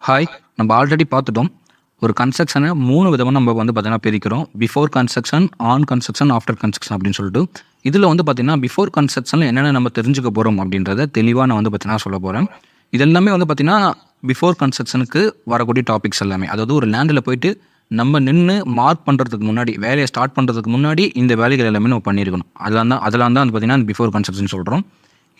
Hi. நம்ம already பார்த்துட்டோம். ஒரு கன்ஸ்ட்ரக்ஷனை 3 விதமா நம்ம வந்து பார்த்தீங்கன்னா பிரிக்கிறோம். Before construction, on construction, after construction அப்படின்னு சொல்லிட்டு. இதில வந்து பார்த்தீங்கன்னா, பிஃபோர் கன்ஸ்ட்ரக்ஷன்ல என்னென்ன நம்ம தெரிஞ்சுக்க போறோம் அப்படின்றத தெளிவா நான் வந்து பார்த்தீங்கன்னா சொல்லப் போறேன். இது எல்லாமே வந்து பார்த்தீங்கன்னா, பிஃபோர் கன்ஸ்ட்ரக்ஷனுக்கு வரக்கூடிய டாபிக்ஸ் எல்லாமே. அதாவது ஒரு லேண்ட்ல போயிட்டு நம்ம நின்னு மார்க் பண்றதுக்கு முன்னாடி, வேலைய ஸ்டார்ட் பண்றதுக்கு முன்னாடி இந்த வேலைகள் எல்லாமே நம்ம பண்ணியிருக்கணும். அதெல்லாம் தான் வந்து பார்த்தீங்கன்னா, பிஃபோர் கன்ஸ்ட்ரக்ஷன் சொல்றோம்.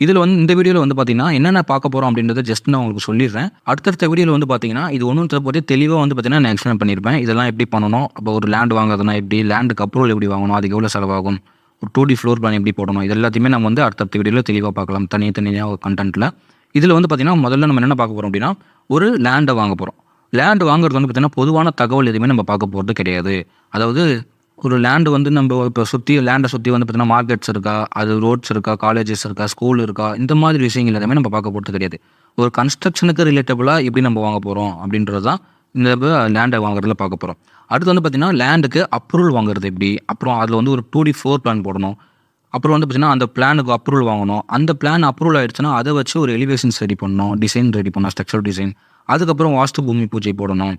இதில வந்து இந்த வீடியோல வந்து பார்த்தீங்கன்னா, என்னென்ன பார்க்க போறோம் அப்படின்றத ஜஸ்ட் நான் உங்களுக்கு சொல்லிடுறேன். அடுத்தடுத்த வீடியோல வந்து பார்த்தீங்கன்னா, இது ஒண்ணுத்த பத்தி தெளிவா வந்து பார்த்தீங்கன்னா, நான் எக்ஸ்பிளைன் பண்ணியிருப்பேன். இதெல்லாம் எப்படி பண்ணணும்? அப்போ ஒரு லேண்ட் வாங்குறதுனா எப்படி? லேண்டுக்கு அப்ரூவல் எப்படி வாங்கணும்? அதுக்கு எவ்வளோ செலவாகும்? ஒரு 2டி ஃப்ளோர் பிளான் எப்படி போடணும்? இது எல்லாத்தையுமே நம்ம வந்து அடுத்தடுத்த வீடியோல தெளிவா பார்க்கலாம். தனித்தனியா ஒரு கன்டென்ட்ல. இதில வந்து பார்த்தீங்கன்னா, முதல்ல நம்ம என்ன பார்க்க போறோம் அப்படின்னா, ஒரு லேண்ட வாங்க போறோம். லேண்ட் வாங்குறது வந்து பார்த்தீங்கன்னா, பொதுவான தகவல் எதுவுமே நம்ம பார்க்க போறது கிடையாது. அதாவது ஒரு லேண்ட் வந்து நம்ம இப்போ லேண்டை சுற்றி வந்து பார்த்தீங்கன்னா மார்க்கெட்ஸ் இருக்கா, அது ரோட்ஸ் இருக்கா, காலேஜஸ் இருக்கா, ஸ்கூல் இருக்கா, இந்த மாதிரி விஷயங்கள் எல்லாமே நம்ம பார்க்க போகிறது கிடையாது. ஒரு கன்ஸ்ட்ரக்ஷனுக்கு ரிலேட்டபுளாக எப்படி நம்ம வாங்க போகிறோம் அப்படின்றது தான் இந்த லேண்டை வாங்குறதுல பார்க்க போகிறோம். அடுத்து வந்து பார்த்தீங்கன்னா, லேண்டுக்கு அப்ரூவல் வாங்குறது எப்படி, அப்புறம் அதில் வந்து ஒரு 2டி ஃப்ளோர் பிளான் போடணும். அப்புறம் வந்து பார்த்தீங்கன்னா, அந்த பிளானுக்கு அப்ரூவல் வாங்கணும். அந்த பிளான் அப்ரூவல் ஆயிடுச்சுன்னா அதை வச்சு ஒரு எலிவேஷன்ஸ் ரெடி பண்ணணும், டிசைன் ரெடி பண்ணணும், ஸ்ட்ரக்சரல் டிசைன். அதுக்கப்புறம் வாஸ்து பூமி பூஜை போடணும்.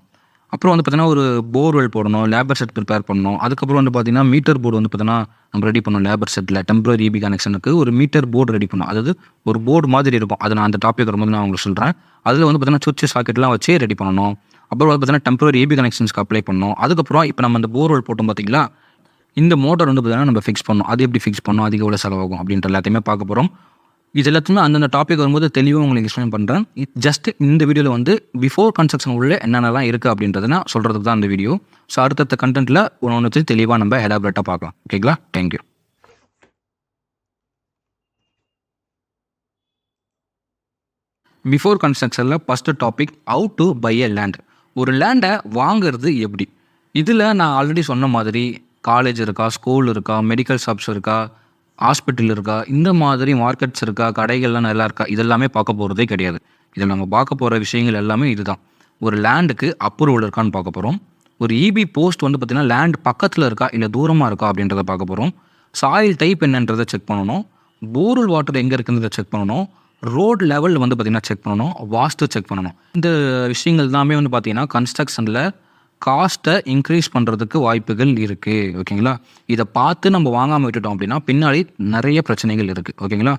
அப்புறம் வந்து பார்த்தீங்கன்னா, ஒரு போர்வெல் போடணும், லேபர் செட் ப்ரிப்பேர் பண்ணணும். அதுக்கப்புறம் வந்து பார்த்தீங்கன்னா, மீட்டர் போர்டு வந்து பார்த்தீங்கன்னா, நம்ம ரெடி பண்ணணும். லேபர் செட்டில் டெம்பரரி ஈபி கனெக்ஷனுக்கு ஒரு மீட்டர் போர்டு ரெடி பண்ணணும். அதாவது ஒரு போர்டு மாதிரி இருக்கும். அது நான் அந்த டாபிக் வரும்போது நான் உங்களுக்கு சொல்கிறேன். அதில் வந்து பார்த்தீங்கன்னா, சுவிட்ச் சாக்கெட்லாம் வச்சு ரெடி பண்ணணும். அப்புறம் வந்து பார்த்தீங்கன்னா, டெம்பரரி ஈபி கனெக்ஷன்ஸ்க்கு அப்ளை பண்ணணும். அதுக்கப்புறம் இப்போ நம்ம அந்த போர்வெல் போட்டோம் பார்த்தீங்களா, இந்த மோட்டார் வந்து பார்த்தீங்கன்னா நம்ம ஃபிக்ஸ் பண்ணணும். அது எப்படி ஃபிக்ஸ் பண்ணணும், அதுக்கு எவ்வளோ செலவாகும் அப்படின்ற எல்லாத்தையுமே பார்க்க போகிறோம். இது எல்லாத்தையுமே அந்தந்த டாபிக் வரும்போது தெளிவாக உங்களுக்கு எக்ஸ்பிளைன் பண்ணுறேன். ஜஸ்ட் இந்த வீடியோவில் வந்து பிஃபோர் கன்ஸ்ட்ரக்ஷன் உள்ள என்னென்னலாம் இருக்குது அப்படின்றத நான் சொல்கிறதுக்கு தான் இந்த வீடியோ. ஸோ அடுத்தடுத்த கண்டென்ட்டில் ஒன்று தெளிவாக நம்ம எலாபரேட்டாக பார்க்கலாம். ஓகேங்களா? தேங்க்யூ. பிஃபோர் கன்ஸ்ட்ரக்ஷனில் first topic how to buy a land. ஒரு லேண்டை வாங்குறது எப்படி? இதில் நான் ஆல்ரெடி சொன்ன மாதிரி காலேஜ் இருக்கா, ஸ்கூல் இருக்கா, மெடிக்கல் ஷாப்ஸ் இருக்கா, ஹாஸ்பிட்டல் இருக்கா, இந்த மாதிரி மார்க்கெட்ஸ் இருக்கா, கடைகள்லாம் நல்லா இருக்கா, இதெல்லாமே பார்க்க போகிறதே கிடையாது. இதில் நம்ம பார்க்க போகிற விஷயங்கள் எல்லாமே இதுதான். ஒரு லேண்டுக்கு அப்ரூவல் இருக்கான்னு பார்க்க போகிறோம். ஒரு ஈபி போஸ்ட் வந்து பார்த்திங்கன்னா லேண்ட் பக்கத்தில் இருக்கா இல்லை தூரமாக இருக்கா அப்படின்றத பார்க்க போகிறோம். சாயில் டைப் என்னன்றதை செக் பண்ணணும். போர்வெல் வாட்டர் எங்கே இருக்குன்றதை செக் பண்ணணும். ரோட் லெவல் வந்து பார்த்திங்கன்னா செக் பண்ணணும். வாஸ்து செக் பண்ணணும். இந்த விஷயங்கள் எல்லாமே வந்து பார்த்திங்கன்னா கன்ஸ்ட்ரக்ஷனில் காஸ்ட்டை இன்க்ரீஸ் பண்ணுறதுக்கு வாய்ப்புகள் இருக்குது. ஓகேங்களா? இதை பார்த்து நம்ம வாங்காமல் விட்டுட்டோம் அப்படின்னா பின்னாடி நிறைய பிரச்சனைகள் இருக்குது. ஓகேங்களா?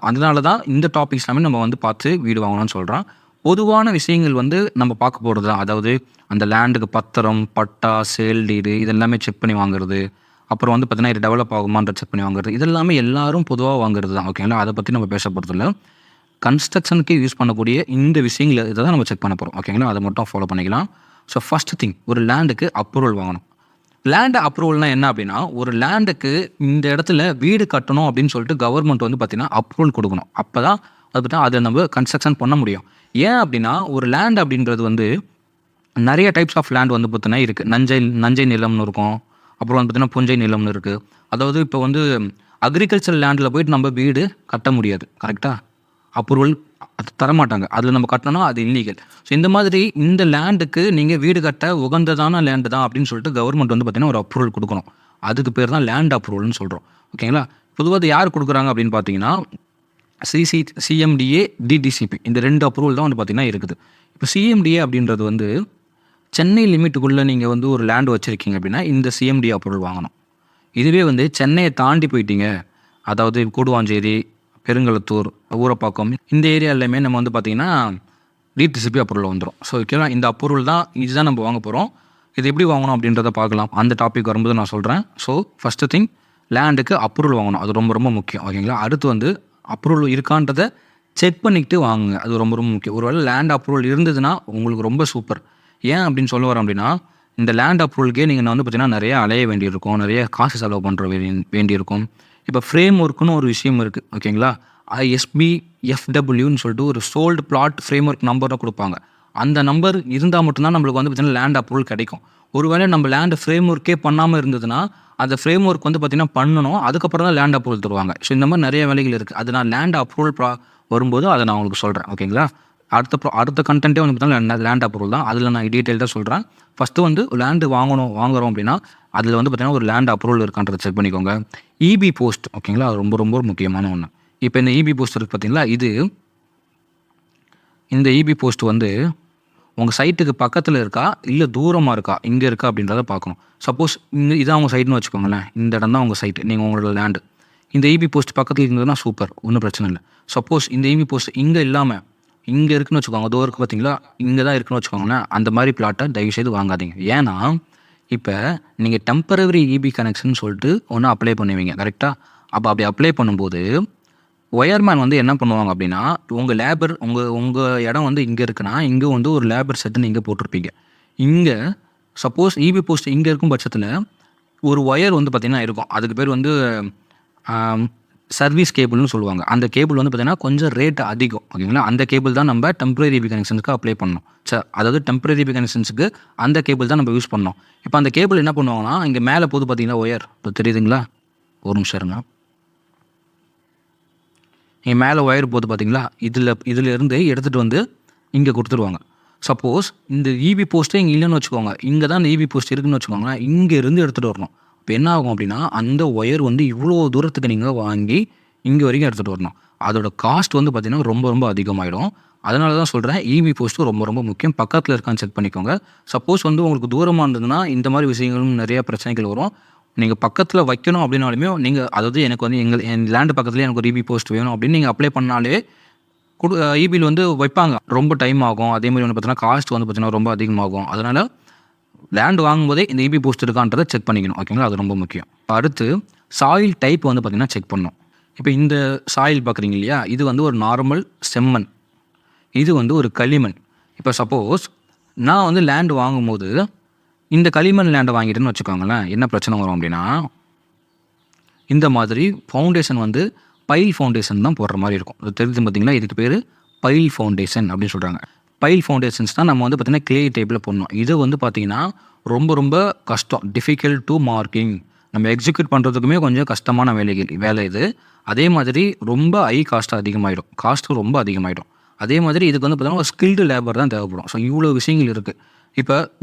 அதனால தான் இந்த டாபிக்ஸ் எல்லாமே நம்ம வந்து பார்த்து வீடு வாங்கணும்னு சொல்கிறோம். பொதுவான விஷயங்கள் வந்து நம்ம பார்க்க போகிறது தான். அதாவது அந்த லேண்டுக்கு பத்திரம், பட்டா, சேல் டீடு இதெல்லாமே செக் பண்ணி வாங்குறது. அப்புறம் வந்து பார்த்தீங்கன்னா இது டெவலப் ஆகுமான்ற செக் பண்ணி வாங்குறது. இதெல்லாமே எல்லாரும் பொதுவாக வாங்குறது தான். ஓகேங்களா? அதை பற்றி நம்ம பேச போகிறதில்ல. கன்ஸ்ட்ரக்ஷனுக்கு யூஸ் பண்ணக்கூடிய இந்த விஷயங்களை இதை தான் நம்ம செக் பண்ண போகிறோம். ஓகேங்களா? அதை மட்டும் ஃபாலோ பண்ணிக்கலாம். ஸோ ஃபஸ்ட்டு திங், ஒரு லேண்டுக்கு அப்ரூவல் வாங்கணும். லேண்ட் அப்ரூவல்னால் என்ன அப்படின்னா, ஒரு லேண்டுக்கு இந்த இடத்துல வீடு கட்டணும் அப்படின்னு சொல்லிட்டு கவர்மெண்ட் வந்து பார்த்தீங்கன்னா அப்ரூவல் கொடுக்கணும். அப்போ தான் அது பார்த்தா அதை நம்ம கன்ஸ்ட்ரக்ஷன் பண்ண முடியும். ஏன் அப்படின்னா, ஒரு லேண்ட் அப்படின்றது வந்து நிறைய டைப்ஸ் ஆஃப் லேண்ட் வந்து பார்த்தீங்கன்னா இருக்குது. நஞ்சை நிலம்னு இருக்கும். அப்புறம் வந்து பார்த்தீங்கன்னா புஞ்சை நிலம்னு இருக்குது. அதாவது இப்போ வந்து அக்ரிகல்ச்சர் லேண்டில் போயிட்டு நம்ம வீடு கட்ட முடியாது. கரெக்டாக? அப்ரூவல் அது தரமாட்டாங்க. அதில் நம்ம கட்டணும்னா அது இல்லீகல். ஸோ இந்த மாதிரி இந்த லேண்டுக்கு நீங்கள் வீடு கட்ட உகந்ததான லேண்டு தான் அப்படின்னு சொல்லிட்டு கவர்மெண்ட் வந்து பார்த்தீங்கன்னா ஒரு அப்ரூவல் கொடுக்கணும். அதுக்கு பேர் தான் லேண்ட் அப்ரூவல்னு சொல்கிறோம். ஓகேங்களா? பொதுவாக அது யார் கொடுக்குறாங்க அப்படின்னு பார்த்தீங்கன்னா, சிஎம்டிஏ, டிடிசிபி இந்த 2 அப்ரூவல் தான் வந்து பார்த்தீங்கன்னா இருக்குது. இப்போ சிஎம்டிஏ அப்படின்றது வந்து சென்னை லிமிட்டுக்குள்ளே நீங்கள் வந்து ஒரு லேண்ட் வச்சுருக்கீங்க அப்படின்னா இந்த சிஎம்டிஏ அப்ரூவல் வாங்கணும். இதுவே வந்து சென்னையை தாண்டி போயிட்டீங்க, அதாவது கூடுவாஞ்சேரி, பெருங்களத்தூர், ஊரப்பாக்கம் இந்த ஏரியாலையுமே நம்ம வந்து பார்த்திங்கன்னா டிடிசிபி அப்ரூவல் வந்துடும். ஸோ ஓகேவா? இந்த அப்ரூவல் தான் இதுதான் நம்ம வாங்க போகிறோம். இது எப்படி வாங்கணும் அப்படின்றத பார்க்கலாம். அந்த டாபிக் வரும்போது நான் சொல்கிறேன். ஸோ ஃபஸ்ட்டு திங், லேண்டுக்கு அப்ரூவல் வாங்கணும். அது ரொம்ப ரொம்ப முக்கியம். ஓகேங்களா? அடுத்து வந்து அப்ரூவல் இருக்கான்றதை செக் பண்ணிக்கிட்டு வாங்குங்க. அது ரொம்ப ரொம்ப முக்கியம். ஒருவேளை லேண்ட் அப்ரூவல் இருந்ததுன்னா உங்களுக்கு ரொம்ப சூப்பர். ஏன் அப்படின்னு சொல்ல வரேன் அப்படின்னா, இந்த லேண்ட் அப்ரூவலுக்கே நீங்கள் வந்து பார்த்தீங்கன்னா நிறைய அலைய வேண்டியிருக்கும், நிறைய காசு செலவு பண்ணுற வேண்டியிருக்கும். இப்போ ஃப்ரேம் ஒர்க்குன்னு ஒரு விஷயம் இருக்குது. ஓகேங்களா? எஸ்பி எஃப்டபிள்யூன்னு சொல்லிட்டு ஒரு சோல்டு பிளாட் ஃப்ரேம் ஒர்க் நம்பரை கொடுப்பாங்க. அந்த நம்பர் இருந்தால் மட்டும்தான் நம்மளுக்கு வந்து பார்த்தீங்கன்னா லேண்ட் அப்ரூவல் கிடைக்கும். ஒருவேளை நம்ம லேண்ட் ஃப்ரேம் ஒர்க்கே பண்ணாமல் இருந்ததுன்னா அந்த ஃப்ரேம் ஒர்க் வந்து பார்த்தீங்கன்னா பண்ணணும். அதுக்கப்புறம் தான் லேண்ட் அப்ரூவல் தருவாங்க. ஸோ இந்த மாதிரி நிறைய வேலைகள் இருக்குது. அது நான் லேண்ட் அப்ரூவல் வரும்போது அதை நான் உங்களுக்கு சொல்கிறேன். ஓகேங்களா? அடுத்த கண்டென்ட்டே வந்து பார்த்தீங்கன்னா லேண்ட் அப்ரூவல் தான். அதில் நான் டீட்டெயில்டாக சொல்கிறேன். ஃபஸ்ட்டு வந்து லேண்டு வாங்குறோம் அப்படின்னா அதில் வந்து பார்த்தீங்கன்னா ஒரு லேண்ட் அப்ரூவல் இருக்கான்றதை செக் பண்ணிக்கோங்க. EB post. ஓகேங்களா? அது ரொம்ப ரொம்ப முக்கியமான ஒன்று. இப்போ இந்த ஈபி போஸ்ட் இருக்குது பார்த்தீங்களா, இந்த ஈபி போஸ்ட் வந்து உங்கள் சைட்டுக்கு பக்கத்தில் இருக்கா இல்லை தூரமாக இருக்கா இங்கே இருக்கா அப்படின்றத பார்க்கணும். சப்போஸ் இதான் உங்கள் சைட்னு வச்சுக்கோங்களேன், இந்த இடம் தான் உங்கள் சைட்டு, நீங்கள் உங்களோட லேண்டு. இந்த ஈபி போஸ்ட் பக்கத்தில் இருந்ததுன்னா சூப்பர், ஒன்றும் பிரச்சனை இல்லை. சப்போஸ் இந்த ஈபி போஸ்ட் இங்கே இல்லாமல் இங்கே இருக்குன்னு வச்சுக்கோங்க, தூரம் இருக்குது பார்த்தீங்களா, இங்கே தான் இருக்குன்னு வச்சுக்கோங்களேன், அந்த மாதிரி பிளாட்டை தயவுசெய்து வாங்காதீங்க. ஏன்னா இப்போ நீங்கள் டெம்பரவரி ஈபி கனெக்ஷன் சொல்லிட்டு ஒன்று அப்ளை பண்ணுவீங்க கரெக்டாக. அப்படி அப்ளை பண்ணும்போது ஒயர்மேன் வந்து என்ன பண்ணுவாங்க அப்படின்னா, உங்கள் லேபர் உங்கள் இடம் வந்து இங்கே இருக்குன்னா இங்கே வந்து ஒரு லேபர் செட்டுன்னு இங்கே போட்டிருப்பீங்க. இங்கே சப்போஸ் ஈபி போஸ்ட் இங்கே இருக்கும் பட்சத்தில் ஒரு ஒயர் வந்து பார்த்திங்கன்னா இருக்கும், அதுக்கு பேர் வந்து சர்வீஸ் கேபிள்னு சொல்லுவாங்க. அந்த கேபிள் வந்து பார்த்திங்கன்னா கொஞ்சம் ரேட் அதிகம், ஓகேங்களா. அந்த கேபிள் தான் நம்ம டெம்பரரி ஈபி கனெக்ஷனுக்கு அப்ளை பண்ணணும். அதாவது டெம்பரரி ஈபி கனெக்ஷன்ஸுக்கு அந்த கேபிள் தான் நம்ம யூஸ் பண்ணோம். இப்போ அந்த கேபிள் என்ன பண்ணுவாங்கன்னா, இங்கே மேலே போது பார்த்தீங்கன்னா ஒயர், இப்போ தெரியுதுங்களா, ஒரு நிமிஷம் இருங்க. இங்கே மேலே ஒயர் போது பார்த்தீங்களா, இதிலேருந்து எடுத்துகிட்டு வந்து இங்கே கொடுத்துருவாங்க. சப்போஸ் இந்த ஈபி போஸ்ட்டே இங்கே இல்லைன்னு வச்சுக்கோங்க, இங்கே தான் இந்த ஈபி போஸ்ட் இருக்குதுன்னு வச்சுக்கோங்க, இங்கேருந்து எடுத்துகிட்டு வரணும். இப்போ என்ன ஆகும் அப்படின்னா, அந்த ஒயர் வந்து இவ்வளோ தூரத்துக்கு நீங்கள் வாங்கி இங்கே வரைக்கும் எடுத்துகிட்டு வரணும். அதோட காஸ்ட் வந்து பார்த்திங்கன்னா ரொம்ப ரொம்ப அதிகமாகிடும். அதனால தான் சொல்கிறேன், ஈபி போஸ்ட்டு ரொம்ப ரொம்ப முக்கியம். பக்கத்தில் இருக்கான்னு செக் பண்ணிக்கோங்க. சப்போஸ் வந்து உங்களுக்கு தூரமாக இருந்ததுன்னா இந்த மாதிரி விஷயங்களும் நிறையா பிரச்சனைகள் வரும். நீங்கள் பக்கத்தில் வைக்கணும் அப்படின்னாலுமே நீங்கள், அதாவது எனக்கு வந்து என் லேண்டு பக்கத்துலேயே எனக்கு ஒரு ஈபி போஸ்ட் வேணும் அப்படின்னு நீங்கள் அப்ளை பண்ணாலே ஈபியில் வந்து வைப்பாங்க. ரொம்ப டைம் ஆகும். அதேமாதிரி வந்து பார்த்தீங்கன்னா காஸ்ட் வந்து பார்த்திங்கன்னா ரொம்ப அதிகமாகும். அதனால் லேண்ட் வாங்கும்போதே இந்த ஈபி போஸ்ட் இருக்கான்றதை செக் பண்ணிக்கணும், ஓகேங்களா. அது ரொம்ப முக்கியம். அடுத்து சாயில் டைப் வந்து பார்த்திங்கன்னா செக் பண்ணணும். இப்போ இந்த சாயில் பார்க்குறீங்க இல்லையா, இது வந்து ஒரு நார்மல் செம்மண், இது வந்து ஒரு களிமண். இப்போ சப்போஸ் நான் வந்து லேண்டு வாங்கும்போது இந்த களிமண் லேண்டை வாங்கிட்டேன்னு வச்சுக்கோங்களேன், என்ன பிரச்சனை வரும் அப்படின்னா, இந்த மாதிரி ஃபவுண்டேஷன் வந்து பைல் ஃபவுண்டேஷன் தான் போடுற மாதிரி இருக்கும். அது தெரிஞ்சு பார்த்தீங்களா, இதுக்கு பேர் பைல் ஃபவுண்டேஷன் அப்படின்னு சொல்கிறாங்க. பைல் ஃபவுண்டேஷன்ஸ் தான் நம்ம வந்து பார்த்திங்கன்னா கிளே டைப்பில் போடணும். இது வந்து பார்த்திங்கன்னா ரொம்ப ரொம்ப கஷ்டம், டிஃபிகல்ட் டு மார்க்கிங். நம்ம எக்ஸிக்யூட் பண்ணுறதுக்குமே கொஞ்சம் கஷ்டமான வேலை இது. அதே மாதிரி ரொம்ப ஹை காஸ்ட்டு அதிகமாகிடும், காஸ்ட்டு ரொம்ப அதிகமாகிடும். அதே மாதிரி இதுக்கு வந்து பார்த்திங்கன்னா ஒரு ஸ்கில்டு லேபர் தான் தேவைப்படும். ஸோ இவ்வளோ விஷயங்கள் இருக்குது. இப்போ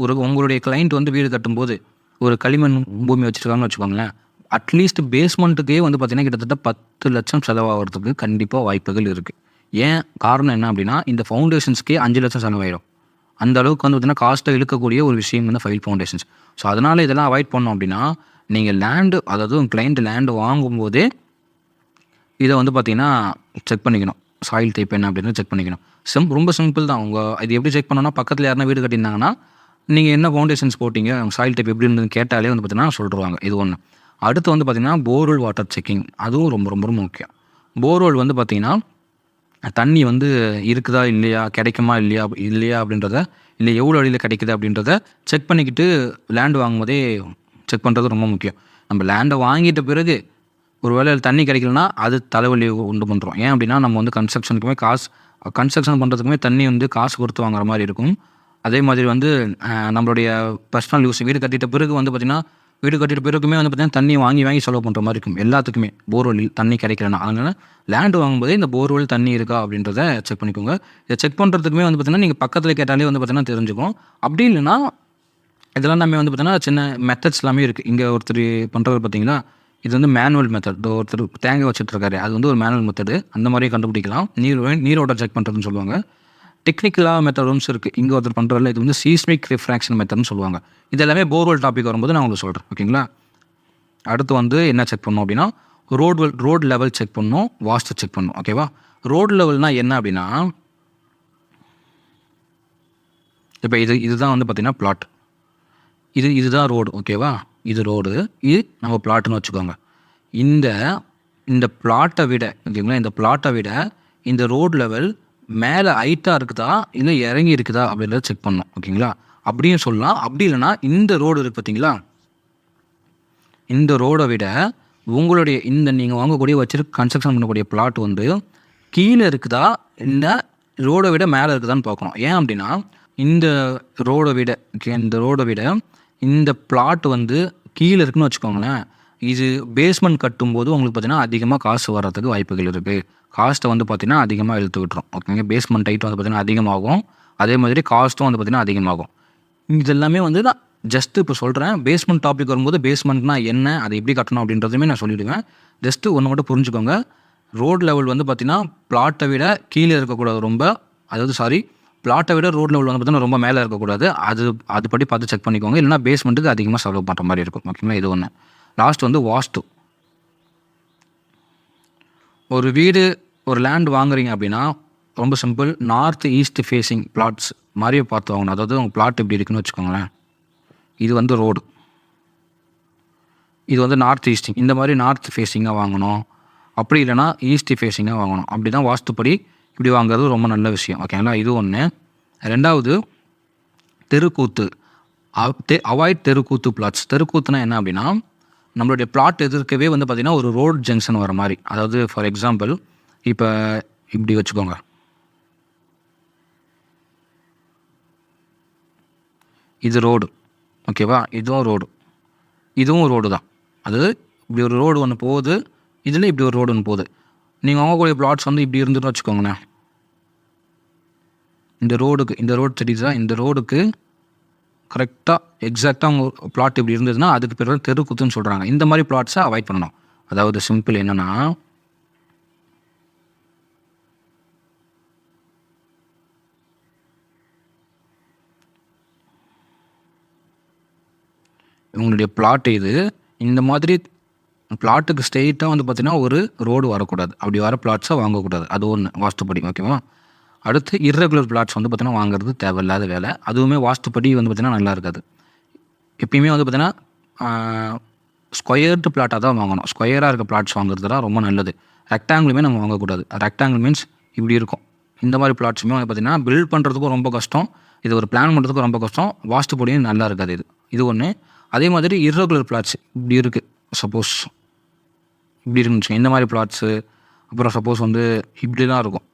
உங்களுடைய கிளைண்ட் வந்து வீடு கட்டும்போது ஒரு களிமண் பூமி வச்சுருக்காங்கன்னு வச்சுக்கோங்களேன், அட்லீஸ்ட் பேஸ்மெண்ட்டுக்கே வந்து பார்த்திங்கன்னா கிட்டத்தட்ட 10 லட்சம் செலவாகிறதுக்கு கண்டிப்பாக வாய்ப்புகள் இருக்குது. ஏன் காரணம் என்ன அப்படின்னா, இந்த ஃபவுண்டேஷன்ஸ்க்கே 5 லட்சம் செலவாயிடும். அந்த அளவுக்கு வந்து பார்த்திங்கன்னா காஸ்ட்டை இழுக்கக்கூடிய ஒரு விஷயம் வந்து ஃபைல் ஃபவுண்டேஷன்ஸ். ஸோ அதனால் இதெல்லாம் அவாய்ட் பண்ணோம் அப்படின்னா, நீங்கள் லேண்டு, அதாவது உங்கள் கிளைண்ட் லேண்டு வாங்கும்போதே இதை வந்து பார்த்திங்கன்னா செக் பண்ணிக்கணும். சாயில் டைப் என்ன அப்படின்னு செக் பண்ணிக்கணும். ரொம்ப சிம்பிள் தான். இது எப்படி செக் பண்ணணும்னா, பக்கத்தில் யாருன்னா வீடு கட்டியிருந்தாங்கன்னா நீங்கள் என்ன ஃபவுண்டேஷன்ஸ் போட்டிங்க, சாயில் டைப் எப்படி இருந்ததுன்னு கேட்டாலே வந்து பார்த்திங்கன்னா சொல்லிடுவாங்க. இது ஒன்று. அடுத்து வந்து பார்த்திங்கன்னா போர்வெல் வாட்டர் செக்கிங், அதுவும் ரொம்ப ரொம்ப ரொம்ப முக்கியம். போர்வெல் வந்து பார்த்திங்கன்னா தண்ணி வந்து இருக்குதா இல்லையா, கிடைக்குமா இல்லையா அப்படின்றத, இல்லை எவ்வளோ அடியில் கிடைக்குது அப்படின்றத செக் பண்ணிக்கிட்டு லேண்டு வாங்கும்போதே செக் பண்ணுறது ரொம்ப முக்கியம். நம்ம லேண்டை வாங்கிட்ட பிறகு ஒரு வேளை தண்ணி கிடைக்கலனா அது தலைவலி உண்டு பண்ணுறோம். ஏன் அப்படின்னா, நம்ம வந்து கன்ஸ்ட்ரக்ஷன் பண்ணுறதுக்குமே தண்ணி வந்து காசு கொடுத்து வாங்குற மாதிரி இருக்கும். அதே மாதிரி வந்து நம்மளுடைய பர்சனல் யூஸ், வீடு கட்டிட்ட பிறகு வந்து பார்த்திங்கன்னா, வீடு கட்டிட்ட பிறகுமே வந்து பார்த்திங்கன்னா தண்ணி வாங்கி செலவு பண்ணுற மாதிரி இருக்கும் எல்லாத்துக்குமே, போர்வெல் தண்ணி கிடைக்கலனா. அதனால் லேண்டு வாங்கும்போதே இந்த போர்வெல் தண்ணி இருக்கா அப்படின்றத செக் பண்ணிக்கோங்க. இதை செக் பண்ணுறதுக்குமே வந்து பார்த்திங்கன்னா நீங்கள் பக்கத்தில் கேட்டாலே வந்து பார்த்திங்கன்னா தெரிஞ்சுக்கும். அப்படி இல்லைன்னா இதெல்லாம் நம்ம வந்து பார்த்திங்கன்னா சின்ன மெத்தட்ஸ் எல்லாமே இருக்குது. இங்கே ஒருத்தர் பண்ணுறது பார்த்திங்கன்னா, இது வந்து மேனுவல் மெத்தட். ஒருத்தர் தேங்காய் வச்சுட்ருக்காரு, அது வந்து ஒரு மேனுவல் மெத்தடு. அந்த மாதிரியே கண்டுபிடிக்கலாம். நீரோட செக் பண்ணுறதுன்னு சொல்லுவாங்க. டெக்னிக்கலாக மெத்தட்ஸ் இருக்குது. இங்கே ஒருத்தர் பண்ணுறதில்ல, இது வந்து சீஸ்மிக் ரிஃப்ராக்ஷன் மெத்தட்னு சொல்லுவாங்க. இது எல்லாமே போர்வெல் டாபிக் வரும்போது நான் உங்களுக்கு சொல்கிறேன், ஓகேங்களா. அடுத்து வந்து என்ன செக் பண்ணணும் அப்படின்னா, ரோட் லெவல் செக் பண்ணணும், வாஸ்து செக் பண்ணணும், ஓகேவா. ரோடு லெவல்னால் என்ன அப்படின்னா, இப்போ இதுதான் வந்து பார்த்திங்கன்னா பிளாட், இதுதான் ரோடு, ஓகேவா. இது ரோடு, இது நம்ம பிளாட்டுன்னு வச்சுக்கோங்க. இந்த பிளாட்டை விட, ஓகேங்களா, இந்த பிளாட்டை விட இந்த ரோடு லெவல் மேலே ஹைட்டாக இருக்குதா இல்லை இறங்கி இருக்குதா அப்படின்றத செக் பண்ணணும், ஓகேங்களா. அப்படியும் சொல்லலாம். அப்படி இல்லைனா இந்த ரோடு இருக்குது பார்த்தீங்களா, இந்த ரோடை விட உங்களுடைய நீங்கள் வாங்கக்கூடிய கன்ஸ்ட்ரக்ஷன் பண்ணக்கூடிய பிளாட் வந்து கீழே இருக்குதா இல்லை ரோடை விட மேலே இருக்குதான்னு பார்க்கணும். ஏன் அப்படின்னா, இந்த ரோடை விட இந்த பிளாட் வந்து கீழே இருக்குன்னு வச்சுக்கோங்களேன், இது பேஸ்மெண்ட் கட்டும்போது உங்களுக்கு பார்த்திங்கன்னா அதிகமாக காசு வர்றதுக்கு வாய்ப்புகள் இருக்குது. காஸ்ட்டை வந்து பார்த்திங்கன்னா அதிகமாக இழுத்து விட்டுரும், ஓகேங்க. பேஸ்மெண்ட் ஹைட் வந்து பார்த்திங்கன்னா அதிகமாகும். அதே மாதிரி காஸ்ட்டும் வந்து பார்த்திங்கன்னா அதிகமாகும். இது எல்லாமே வந்து நான் ஜஸ்ட்டு இப்போ சொல்கிறேன். பேஸ்மெண்ட் டாபிக் வரும்போது பேஸ்மெண்ட்னா என்ன, அதை எப்படி கட்டணும் அப்படின்றதுமே நான் சொல்லிவிடுவேன். ஜஸ்ட்டு ஒன்று மட்டும் புரிஞ்சுக்கோங்க. ரோடு லெவல் வந்து பார்த்திங்கன்னா பிளாட்டை விட கீழே இருக்கக்கூடாது ரொம்ப, அதாவது பிளாட்டை விட ரோட் லெவல் வந்து பார்த்தீங்கன்னா ரொம்ப மேலே இருக்கக்கூடாது. அதுபடி பார்த்து செக் பண்ணிக்கோங்க. இல்லைனா பேஸ்மெண்ட்டுக்கு அதிகமாக செலவு பண்ணுற மாதிரி இருக்கும். ஓகேங்களா, இது ஒன்று. லாஸ்ட் வந்து வாஸ்து. ஒரு வீடு, ஒரு லேண்ட் வாங்குறீங்க அப்படின்னா ரொம்ப simple. North east facing plots மாதிரியே பார்த்து வாங்கணும். அதாவது உங்கள் பிளாட் இப்படி இருக்குன்னு வச்சுக்கோங்களேன். இது வந்து ரோடு, இது வந்து நார்த் ஈஸ்டிங். இந்த மாதிரி நார்த் ஃபேஸிங்காக வாங்கணும். அப்படி இல்லைனா ஈஸ்ட் ஃபேஸிங்காக வாங்கணும். அப்படி தான் வாஸ்துப்படி இப்படி வாங்குறது ரொம்ப நல்ல விஷயம். ஓகேங்களா, இது ஒன்று. ரெண்டாவது, தெருக்கூத்து. அவாய்ட் தெருக்கூத்து பிளாட்ஸ். தெருக்கூத்துனா என்ன அப்படின்னா, நம்மளுடைய பிளாட் எதிர்க்கவே வந்து பார்த்திங்கன்னா ஒரு ரோட் ஜங்ஷன் வர மாதிரி. அதாவது ஃபார் எக்ஸாம்பிள் இப்போ இப்படி வச்சுக்கோங்க. இது ரோடு, ஓகேவா, இதுவும் ரோடு, இதுவும் ரோடு தான். அதாவது இப்படி ஒரு ரோடு ஒன்று போகுது, இதில் இப்படி ஒரு ரோடு ஒன்று போகுது. நீங்கள் வாங்கக்கூடிய பிளாட்ஸ் வந்து இப்படி இருந்துன்னு வச்சுக்கோங்களேன். இந்த ரோடு தெரியுதா, இந்த ரோடுக்கு கரெக்டாக எக்ஸாக்டாக உங்கள் பிளாட் இப்படி இருந்ததுன்னா அதுக்கு பேர் தெருக்கூத்துன்னு சொல்கிறாங்க. இந்த மாதிரி பிளாட்ஸை அவாய்ட் பண்ணணும். அதாவது சிம்பிள் என்னென்னா, உங்களுடைய பிளாட் இது, இந்த மாதிரி பிளாட்டுக்கு ஸ்ட்ரெயிட்டாக வந்து பார்த்திங்கன்னா ஒரு ரோடு வரக்கூடாது. அப்படி வர பிளாட்ஸை வாங்கக்கூடாது. அது ஒன்று வாஸ்துப்படி. ஓகேவா. அடுத்து இர்ரெகுலர் பிளாட்ஸ் வந்து பார்த்திங்கன்னா வாங்குறது தேவையில்லாத வேலை. அதுவுமே வாஸ்துப்படி வந்து பார்த்திங்கன்னா நல்லா இருக்காது. எப்பயுமே வந்து பார்த்திங்கன்னா ஸ்கொயர்டு பிளாட்டாக தான் வாங்கணும். ஸ்கொயராக இருக்க பிளாட்ஸ் வாங்குறது தான் ரொம்ப நல்லது. ரெக்டாங்கிளுமே நம்ம வாங்கக்கூடாது. ரெக்டாங்கிள் மீன்ஸ் இப்படி இருக்கும். இந்த மாதிரி பிளாட்ஸுமே வந்து பார்த்திங்கன்னா பில்ட் பண்ணுறதுக்கும் ரொம்ப கஷ்டம். இது ஒரு பிளான் பண்ணுறதுக்கும் ரொம்ப கஷ்டம். வாஸ்துப்படியும் நல்லா இருக்காது. இது ஒன்று. அதே மாதிரி இர்ரெகுலர் பிளாட்ஸ் இப்படி இருக்குது. சப்போஸ் இப்படி இருந்துச்சு இந்த மாதிரி பிளாட்ஸு, அப்புறம் சப்போஸ் வந்து இப்படி தான் இருக்கும்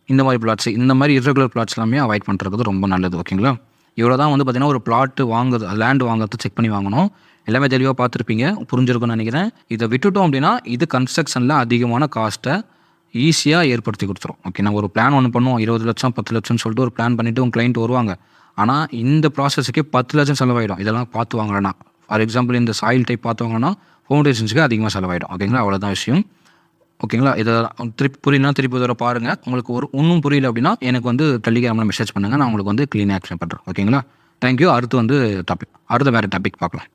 இந்த மாதிரி பிளாட்ஸு. இந்த மாதிரி இர்ரெகுலர் பிளாட்ஸ் எல்லாமே அவாய்ட் பண்ணுறது ரொம்ப நல்லது. ஓகேங்களா, இவ்வளோ தான் வந்து பார்த்திங்கன்னா ஒரு பிளாட்டு வாங்குறது, லேண்டு வாங்குறது செக் பண்ணி வாங்கணும். எல்லாமே தெளிவாக பார்த்துருப்பீங்க, புரிஞ்சிருக்குன்னு நினைக்கிறேன். இதை விட்டுட்டோம் அப்படின்னா இது கன்ஸ்ட்ரக்ஷனில் அதிகமான காஸ்ட்டை ஈஸியாக ஏற்படுத்தி கொடுத்துரும். ஓகே, நம்ம ஒரு பிளான் ஒன்று பண்ணுவோம், 20 லட்சம் 10 லட்சம்னு சொல்லிட்டு ஒரு பிளான் பண்ணிவிட்டு உங்கள் கிளைண்ட் வருவாங்க. ஆனால் இந்த ப்ராசஸுக்கே 10 லட்சம் செலவாயிடும். இதெல்லாம் பார்த்து வாங்கலைன்னா. ஃபார் எக்ஸாம்பிள் இந்த சாயில் டைப் பார்த்து வாங்கினா ஃபவுண்டேஷன்ஸுக்கு அதிகமாக செலவாயிடும். ஓகேங்களா, அவ்வளோதான் விஷயம். ஓகேங்களா, இதை புரியலனா திருப்பி தடவை பாருங்கள். உங்களுக்கு ஒன்றும் புரியல அப்படின்னா எனக்கு வந்து டெலிகிராமில் மெசேஜ் பண்ணுங்கள். நான் உங்களுக்கு வந்து க்ளீனாக எக்ஸ்பிளைன் பண்ணுறேன். ஓகேங்களா, தேங்க்யூ. அடுத்து வேறு டாபிக் பார்க்கலாம்.